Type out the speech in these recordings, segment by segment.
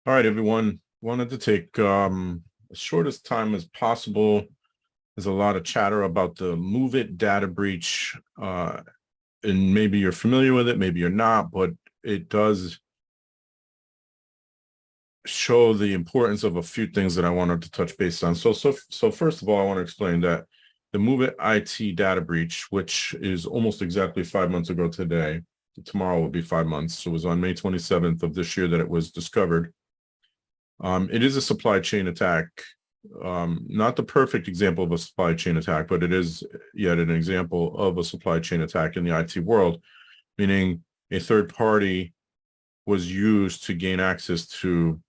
All right, everyone. Wanted to take as short as time as possible. There's a lot of chatter about the MOVEit data breach, and maybe you're familiar with it, maybe you're not, but it does show the importance of a few things that I wanted to touch base on. So first of all, I want to explain that the MOVEit IT data breach, which is almost exactly 5 months ago today, tomorrow will be 5 months. So it was on May 27th of this year that it was discovered. It is a supply chain attack, not the perfect example of a supply chain attack, but it is yet an example of a supply chain attack in the IT world, meaning a third party was used to gain access to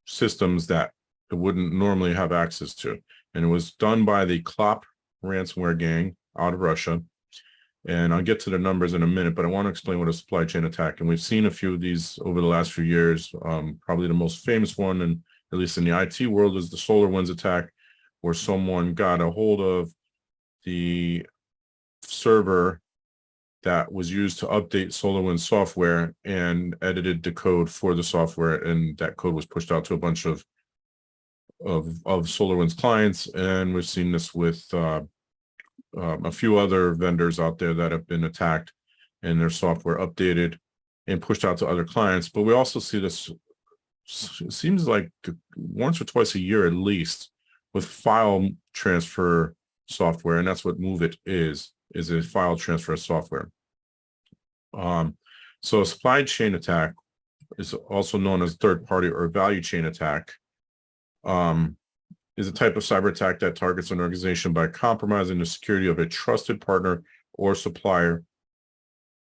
systems that it wouldn't normally have access to. And it was done by the CLOP ransomware gang out of Russia. And I'll get to the numbers in a minute, but I want to explain what a supply chain attack. And we've seen a few of these over the last few years. Probably the most famous one, and at least in the IT world, is the SolarWinds attack, where someone got a hold of the server that was used to update SolarWinds software and edited the code for the software, and that code was pushed out to a bunch of SolarWinds clients. And we've seen this with a few other vendors out there that have been attacked and their software updated and pushed out to other clients. But we also see this, it seems like once or twice a year at least, with file transfer software, and that's what MOVEit is a file transfer software. So a supply chain attack is also known as third party or value chain attack. Is a type of cyber attack that targets an organization by compromising the security of a trusted partner or supplier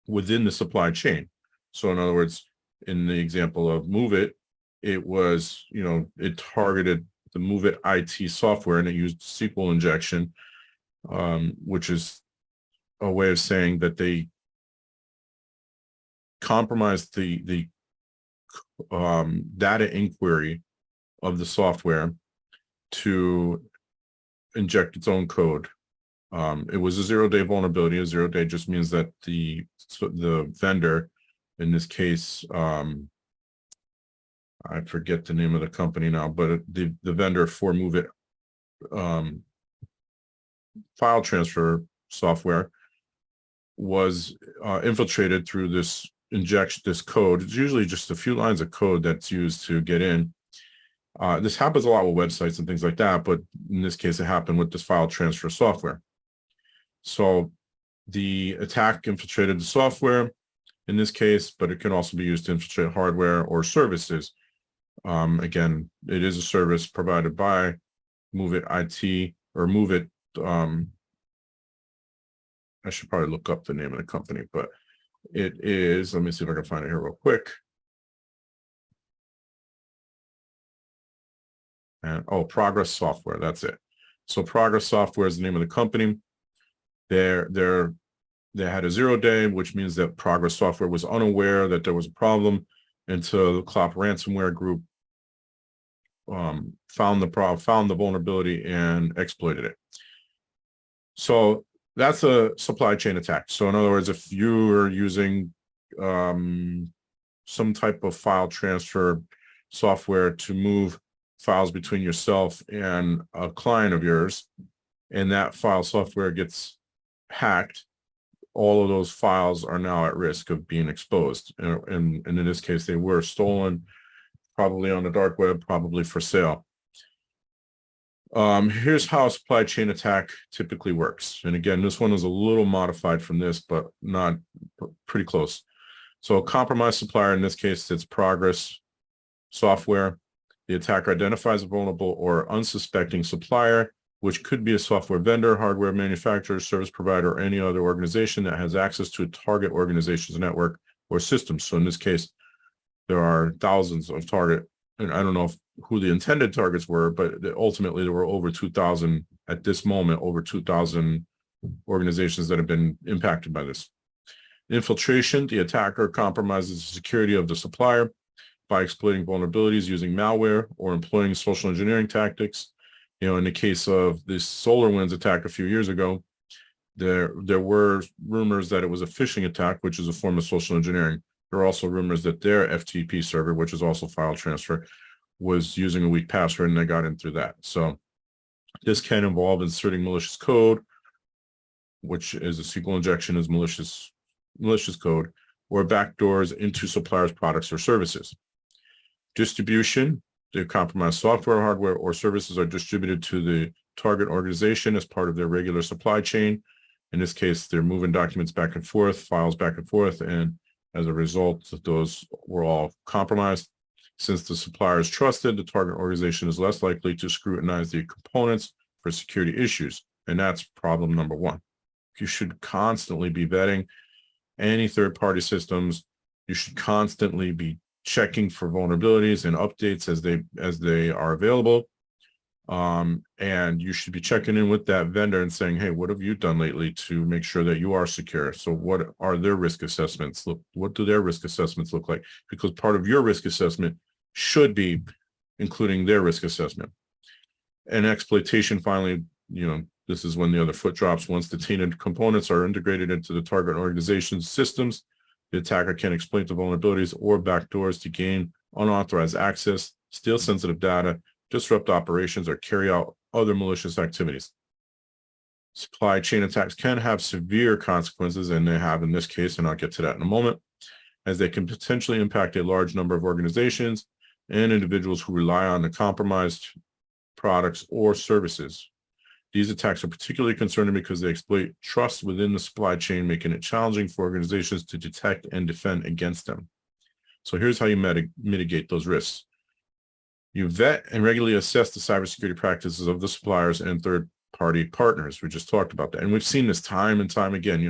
within the supply chain. So in other words, in the example of MOVEit, it was, it targeted the MOVEit IT software, and it used SQL injection, which is a way of saying that they compromised the data inquiry of the software to inject its own code. It was a zero-day vulnerability. A zero-day just means that the vendor, in this case, I forget the name of the company now, but the vendor for MOVEit file transfer software was infiltrated through this code. It's usually just a few lines of code that's used to get in. This happens a lot with websites and things like that, but in this case, it happened with this file transfer software. So the attack infiltrated the software in this case, but it can also be used to infiltrate hardware or services. Again, it is a service provided by MOVEit IT or MOVEit. I should probably look up the name of the company, but it is, let me see if I can find it here real quick. And Progress Software, that's it. So Progress Software is the name of the company. They had a 0-day, which means that Progress Software was unaware that there was a problem until the CLOP ransomware group found the vulnerability and exploited it. So that's a supply chain attack. So in other words, if you are using some type of file transfer software to move files between yourself and a client of yours, and that file software gets hacked, all of those files are now at risk of being exposed. And in this case, they were stolen, probably on the dark web, probably for sale. Here's how a supply chain attack typically works. And again, this one is a little modified from this, but not pretty close. So a compromised supplier, in this case, it's Progress Software. The attacker identifies a vulnerable or unsuspecting supplier, which could be a software vendor, hardware manufacturer, service provider, or any other organization that has access to a target organization's network or systems. So in this case, there are thousands of target, and I don't know who the intended targets were, but ultimately there were over 2,000 at this moment, over 2,000 organizations that have been impacted by this. Infiltration, the attacker compromises the security of the supplier by exploiting vulnerabilities using malware or employing social engineering tactics. In the case of this SolarWinds attack a few years ago, there were rumors that it was a phishing attack, which is a form of social engineering. There are also rumors that their FTP server, which is also file transfer, was using a weak password and they got in through that. So this can involve inserting malicious code, which is a SQL injection is malicious code, or backdoors into suppliers' products or services. Distribution, the compromised software, hardware, or services are distributed to the target organization as part of their regular supply chain. In this case, they're moving documents back and forth, files back and forth, and as a result, those were all compromised. Since the supplier is trusted, the target organization is less likely to scrutinize the components for security issues, and that's problem number one. You should constantly be vetting any third-party systems. You should constantly be checking for vulnerabilities and updates as they are available. And you should be checking in with that vendor and saying, hey, what have you done lately to make sure that you are secure? So what are their risk assessments? What do their risk assessments look like? Because part of your risk assessment should be including their risk assessment. And exploitation, finally, this is when the other foot drops. Once the tainted components are integrated into the target organization's systems, the attacker can exploit the vulnerabilities or backdoors to gain unauthorized access, steal sensitive data, disrupt operations, or carry out other malicious activities. Supply chain attacks can have severe consequences, and they have in this case, and I'll get to that in a moment, as they can potentially impact a large number of organizations and individuals who rely on the compromised products or services. These attacks are particularly concerning because they exploit trust within the supply chain, making it challenging for organizations to detect and defend against them. So here's how you mitigate those risks. You vet and regularly assess the cybersecurity practices of the suppliers and third-party partners. We just talked about that. And we've seen this time and time again.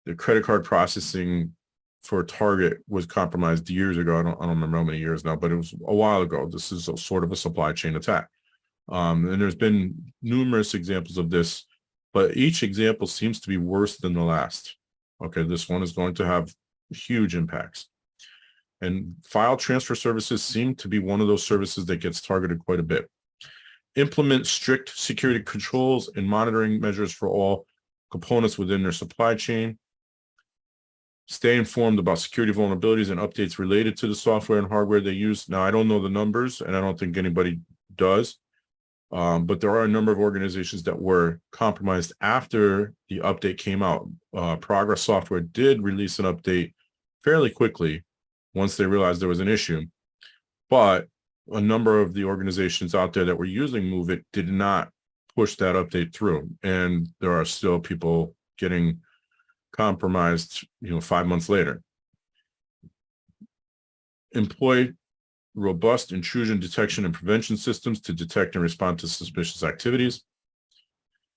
The credit card processing for Target was compromised years ago. I don't remember how many years now, but it was a while ago. This is sort of a supply chain attack. And there's been numerous examples of this, but each example seems to be worse than the last. Okay, this one is going to have huge impacts. And file transfer services seem to be one of those services that gets targeted quite a bit. Implement strict security controls and monitoring measures for all components within their supply chain. Stay informed about security vulnerabilities and updates related to the software and hardware they use. Now, I don't know the numbers, and I don't think anybody does. But there are a number of organizations that were compromised after the update came out. Progress Software did release an update fairly quickly once they realized there was an issue. But a number of the organizations out there that were using MOVEit did not push that update through. And there are still people getting compromised, 5 months later. Employ robust intrusion detection and prevention systems to detect and respond to suspicious activities,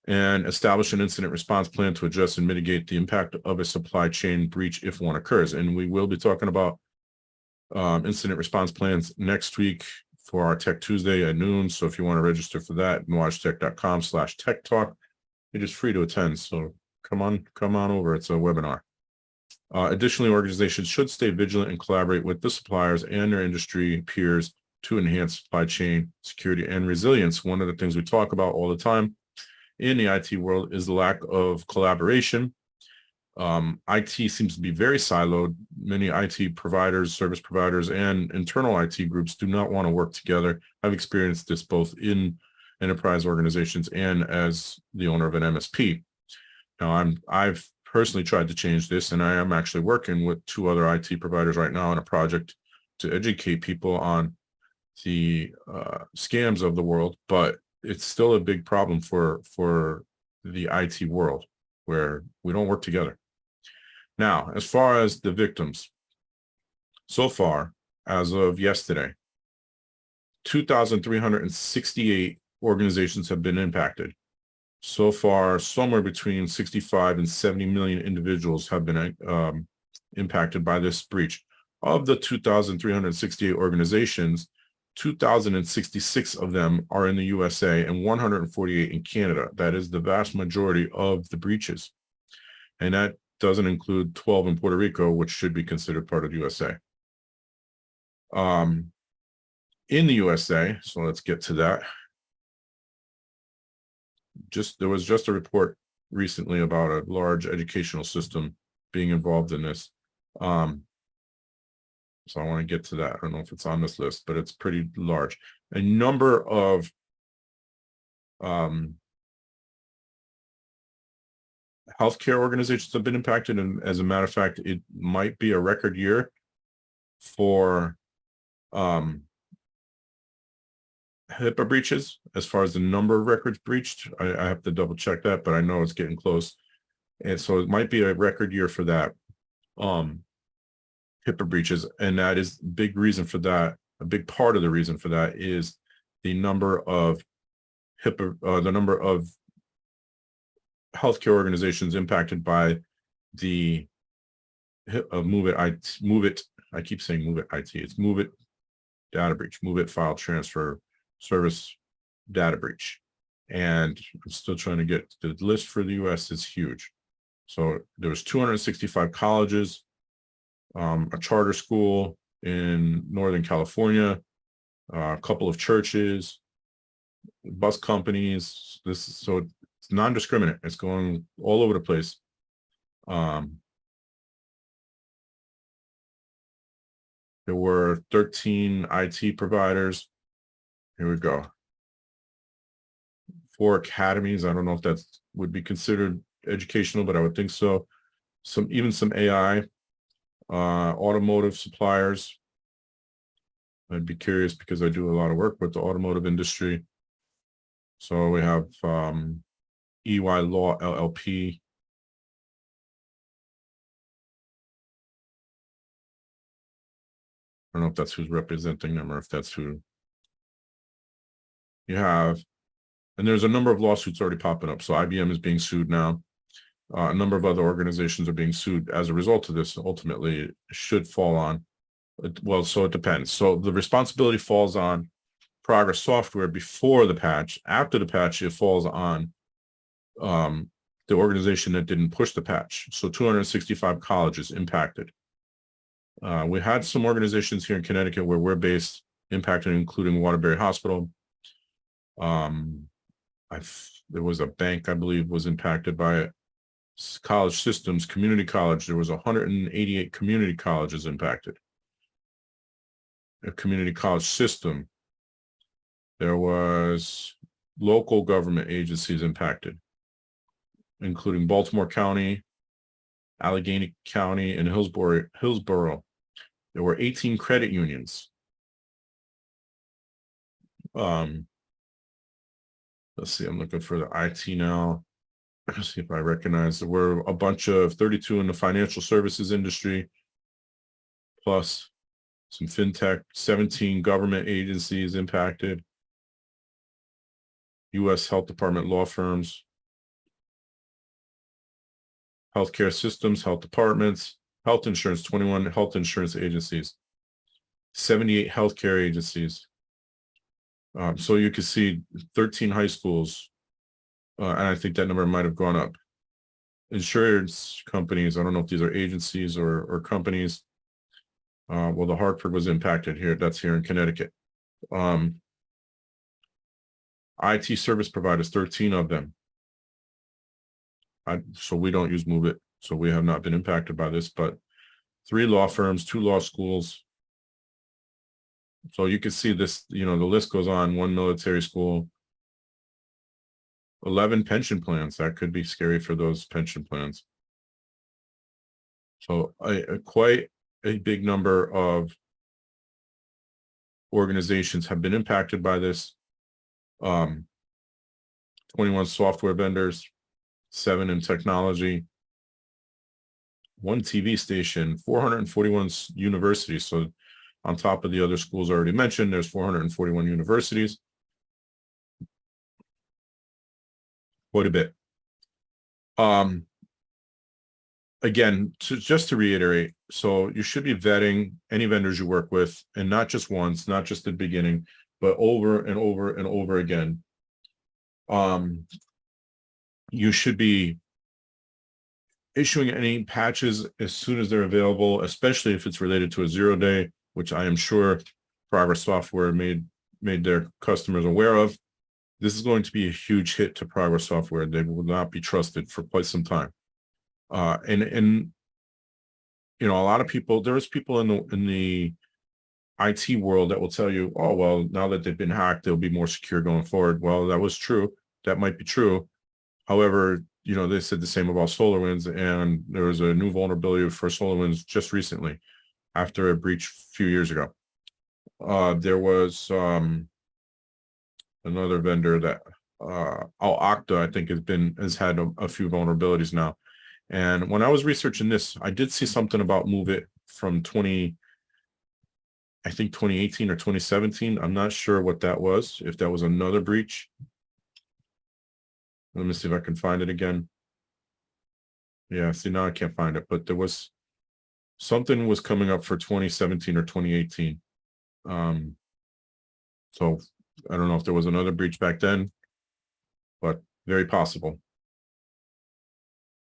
and establish an incident response plan to address and mitigate the impact of a supply chain breach if one occurs. And we will be talking about incident response plans next week for our Tech Tuesday at noon. So if you want to register for that, nwashtech.com/tech talk, it is free to attend. So come on over. It's a webinar. Additionally, organizations should stay vigilant and collaborate with the suppliers and their industry peers to enhance supply chain security and resilience. One of the things we talk about all the time in the IT world is the lack of collaboration. IT seems to be very siloed. Many IT providers, service providers, and internal IT groups do not want to work together. I've experienced this both in enterprise organizations and as the owner of an MSP. Now, I've personally tried to change this, and I am actually working with 2 other IT providers right now on a project to educate people on the scams of the world, but it's still a big problem for the IT world where we don't work together. Now, as far as the victims, so far, as of yesterday, 2,368 organizations have been impacted. So far, somewhere between 65 and 70 million individuals have been impacted by this breach. Of the 2,368 organizations, 2,066 of them are in the USA and 148 in Canada. That is the vast majority of the breaches. And that doesn't include 12 in Puerto Rico, which should be considered part of the USA. In the USA, so let's get to that. There was just a report recently about a large educational system being involved in this. So I want to get to that. I don't know if it's on this list, but it's pretty large. A number of healthcare organizations have been impacted, and as a matter of fact, it might be a record year for HIPAA breaches as far as the number of records breached. I have to double check that, but I know it's getting close. And so it might be a record year for that. HIPAA breaches, and that is big reason for that. A big part of the reason for that is the number of HIPAA, the number of healthcare organizations impacted by the MOVEit. I keep saying MOVEit IT. It's MOVEit data breach, MOVEit file transfer service data breach, and I'm still trying to get the list for the U.S. is huge. So there was 265 colleges, a charter school in Northern California, a couple of churches, bus companies. So it's non-discriminate. It's going all over the place. There were 13 IT providers. Here we go. 4 academies. I don't know if that would be considered educational, but I would think so. Even some AI, automotive suppliers. I'd be curious because I do a lot of work with the automotive industry. So we have EY Law LLP. I don't know if that's who's representing them or if that's who you have. And there's a number of lawsuits already popping up. So IBM is being sued now. A number of other organizations are being sued as a result of this. Ultimately, it should fall on, well, so it depends. So the responsibility falls on Progress Software before the patch. After the patch, it falls on the organization that didn't push the patch. So 265 colleges impacted. We had some organizations here in Connecticut where we're based impacted, including Waterbury Hospital. There was a bank, I believe, was impacted by it. College systems, community college, there was 188 community colleges impacted. A community college system. There was local government agencies impacted, including Baltimore County, Allegheny County, and Hillsborough. There were 18 credit unions. Let's see, I'm looking for the IT now. Let's see if I recognize. There were a bunch of 32 in the financial services industry, plus some fintech, 17 government agencies impacted, U.S. Health Department law firms, healthcare systems, health departments, health insurance, 21 health insurance agencies, 78 healthcare agencies. So you can see 13 high schools, and I think that number might have gone up. Insurance companies, I don't know if these are agencies or companies. Well, the Hartford was impacted here. That's here in Connecticut. IT service providers, 13 of them. So we don't use MOVEit, so we have not been impacted by this, but 3 law firms, 2 law schools. So you can see this, the list goes on. 1 military school, 11 pension plans. That could be scary for those pension plans. So quite a big number of organizations have been impacted by this. 21 software vendors, 7 in technology, 1 TV station, 441 universities. So on top of the other schools already mentioned, there's 441 universities. Quite a bit. Again, just to reiterate, so you should be vetting any vendors you work with, and not just once, not just at the beginning, but over and over and over again. You should be issuing any patches as soon as they're available, especially if it's related to a 0-day, which I am sure Progress Software made their customers aware of. This is going to be a huge hit to Progress Software. They will not be trusted for quite some time. And you know, a lot of people, there's people in the IT world that will tell you, oh, well, now that they've been hacked, they'll be more secure going forward. Well, that was true. That might be true. However, you know, they said the same about SolarWinds, and there was a new vulnerability for SolarWinds just recently after a breach a few years ago. There was another vendor that Okta, I think, has had a few vulnerabilities now. And when I was researching this, I did see something about MOVEit from 2018 or 2017. I'm not sure what that was, if that was another breach. Let me see if I can find it again. Yeah, see, now I can't find it, but there was something was coming up for 2017 or 2018. So I don't know if there was another breach back then, but very possible.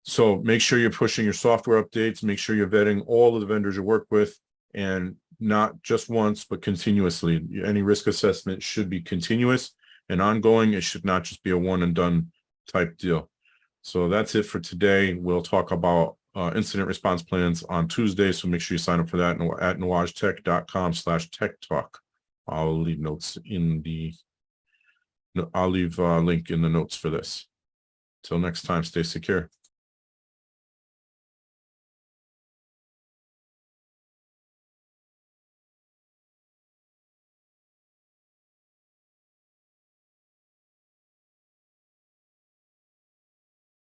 So make sure you're pushing your software updates, make sure you're vetting all of the vendors you work with, and not just once, but continuously. Any risk assessment should be continuous and ongoing. It should not just be a one and done type deal. So that's it for today. We'll talk about incident response plans on Tuesday. So make sure you sign up for that at nuagetech.com/tech talk. I'll leave notes in the, I'll leave a link in the notes for this. Till next time, stay secure.